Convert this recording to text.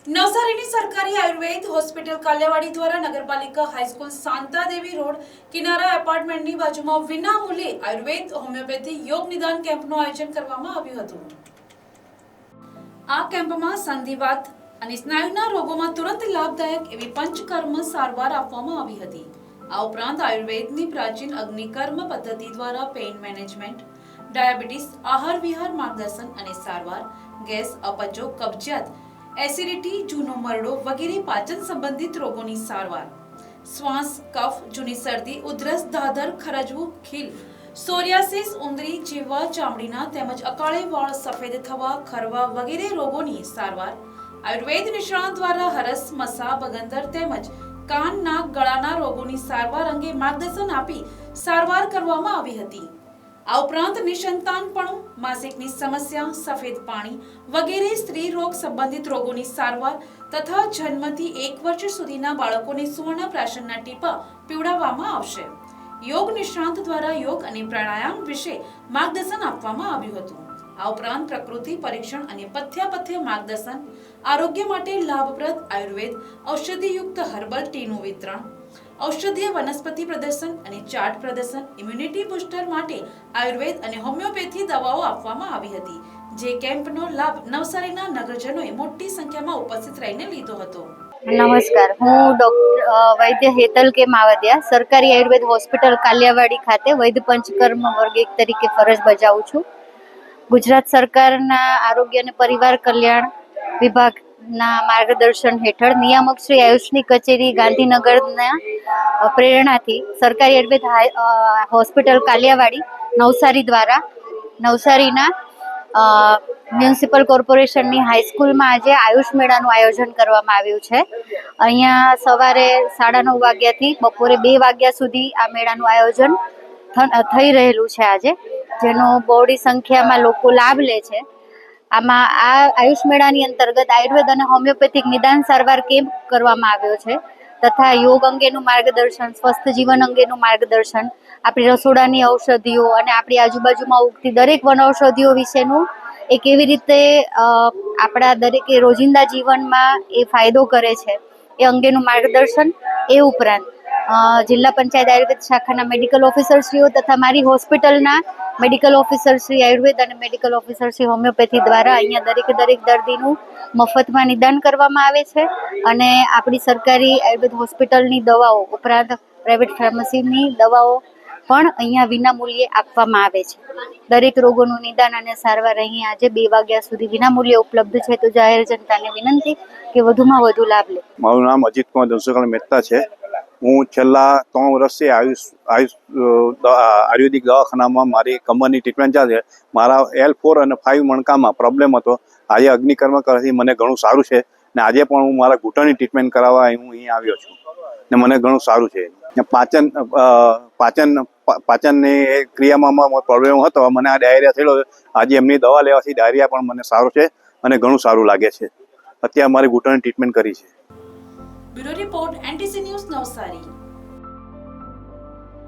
નવસારીની સરકારી આયુર્વેદ હોસ્પિટલ કાલિયાવાડી દ્વારા નગરપાલિકા હાઈસ્કૂલ શાંતાદેવી રોડ કિનારા એપાર્ટમેન્ટની બાજુમાં વિનામૂલ્યે આયુર્વેદ હોમિયોપેથી યોગ નિદાન કેમ્પનું આયોજન કરવામાં આવ્યું હતું। આ કેમ્પમાં સંધિવાત અને સ્નાયુના રોગોમાં તુરંત લાભદાયક એવી પંચકર્મ સારવાર આપવામાં આવી હતી। આ ઉપરાંત આયુર્વેદની પ્રાચીન અગ્નિકર્મ પદ્ધતિ દ્વારા પેઇન મેનેજમેન્ટ, ડાયાબિટીસ, આહાર વિહાર માર્ગદર્શન અને સારવાર, ગેસ, અપચો, કબજિયાત, એસિડિટી, જૂનો મરડો વગેરે પાચન સંબંધિત રોગોની સારવાર, શ્વાસ, કફ, જૂની શરદી, ઉધરસ, દાદર, ખરજવું, ખીલ, સોરિયાસિસ, ઉંદરી જેવા ચામડીના તેમજ અકાળે વાળ સફેદ થવા, ખરવા વગેરે રોગોની સારવાર આયુર્વેદ નિષ્ણાત દ્વારા હરસ, મસા, બગંદર તેમજ કાન, નાક, ગળાના રોગોની સારવાર અંગે માર્ગદર્શન આપી સારવાર કરવામાં આવી હતી। આ ઉપરાંત નિસંતાનપણું, માસિકની સમસ્યા, સફેદ પાણી વગેરે સ્ત્રી રોગ સંબંધિત રોગોની સારવાર તથા જન્મથી 1 વર્ષ સુધીના બાળકોને સુવર્ણ પ્રાશનના ટીપા પીવડાવવામાં આવશે। યોગ નિષ્ણાંત દ્વારા યોગ અને પ્રાણાયામ વિશે માર્ગદર્શન આપવામાં આવ્યું હતું। આ ઉપરાંત પ્રકૃતિ પરીક્ષણ અને પથ્ય માર્ગદર્શન, આરોગ્ય માટે લાભપ્રદ આયુર્વેદ ઔષધિયુક્ત હર્બલ ટીનું વિતરણ, ઔષધીય વનસ્પતિ પ્રદર્શન અને ચાર્ટ પ્રદર્શન, ઇમ્યુનિટી બૂસ્ટર માટે આયુર્વેદ અને હોમિયોપેથી દવાઓ આપવામાં આવી હતી। જે કેમ્પનો લાભ નવસારીના નગરજનોએ મોટી સંખ્યામાં ઉપસ્થિત રહીને લીધો હતો। નમસ્કાર, હું ડોક્ટર વૈદ્ય હેતલ કે માવદિયા સરકારી આયુર્વેદ હોસ્પિટલ કાલિયાવાડી ખાતે વૈદ્ય પંચકર્મ વર્ગ 1 તરીકે ફરજ બજાવું છું। ગુજરાત સરકારના આરોગ્ય અને પરિવાર કલ્યાણ વિભાગના માર્ગદર્શન હેઠળ નિયામક શ્રી આયુષની કચેરી ગાંધીનગરના પ્રેરણાથી સરકારી આયુર્વેદ હોસ્પિટલ કાલિયાવાડી નવસારી દ્વારા નવસારીના મ્યુનિસિપલ કોર્પોરેશનની હાઈસ્કૂલમાં આજે આયુષ મેળાનું આયોજન કરવામાં આવ્યું છે। અહીંયા સવારે 9:30 વાગ્યાથી બપોરે 2 વાગ્યા સુધી આ મેળાનું આયોજન થઈ રહેલું છે આજે, જેનો બહોળી સંખ્યામાં લોકો લાભ લે છે। આમાં આ આયુષ મેળાની અંતર્ગત આયુર્વેદ અને હોમિયોપેથિક નિદાન સારવાર કેમ્પ કરવામાં આવ્યો છે તથા યોગ અંગેનું માર્ગદર્શન, સ્વસ્થ જીવન અંગેનું માર્ગદર્શન, આપણી રસોડાની ઔષધિઓ અને આપણી આજુબાજુમાં ઉગતી દરેક વનૌષધિઓ વિશેનું એ કેવી રીતે આપણા દરેક રોજિંદા જીવનમાં એ ફાયદો કરે છે એ અંગેનું માર્ગદર્શન, એ ઉપરાંત જિલ્લા પંચાયત આયુર્વેદ શાખાના મેડિકલ ઓફિસરશ્રીઓ તથા મારી હોસ્પિટલના મેડિકલ ઓફિસરશ્રી આયુર્વેદ અને મેડિકલ ઓફિસરશ્રી હોમિયોપેથી દ્વારા અહીંયા દરેક દર્દીનું મફતમાં નિદાન કરવામાં આવે છે અને આપણી સરકારી આયુર્વેદ હોસ્પિટલની દવાઓ ઉપરાંત પ્રાઇવેટ ફાર્મસીની દવાઓ પણ અહીંયા વિનામૂલ્યે આપવામાં આવે છે। દરેક રોગોનું નિદાન અને સારવાર અહીં આજે 2 વાગ્યા સુધી વિનામૂલ્યે ઉપલબ્ધ છે, તો જાહેર જનતાને વિનંતી કે વધુમાં વધુ લાભ લે। મારું નામ અજીત કુમાર ધનસુકાળ મહેતા છે। હું છેલ્લા 3 વર્ષથી આયુર્વેદિક દવાખાનામાં મારી કમરની ટ્રીટમેન્ટ ચાલે છે। મારા L4 અને 5 મણકામાં પ્રોબ્લેમ હતો। આજે અગ્નિકર્મ કરવાથી મને ઘણું સારું છે ને આજે પણ હું મારા ઘૂંટણની ટ્રીટમેન્ટ કરાવવા હું અહીં આવ્યો છું ને મને ઘણું સારું છે। પાચનની ક્રિયામાં પ્રોબ્લેમ હતો, મને આ ડાયરિયા થયેલો, આજે એમની દવા લેવાથી ડાયરિયા પણ મને સારું છે અને ઘણું સારું લાગે છે। અત્યારે મારી ઘૂંટણની ટ્રીટમેન્ટ કરી છે। Bureau report, NTC news, Navsari.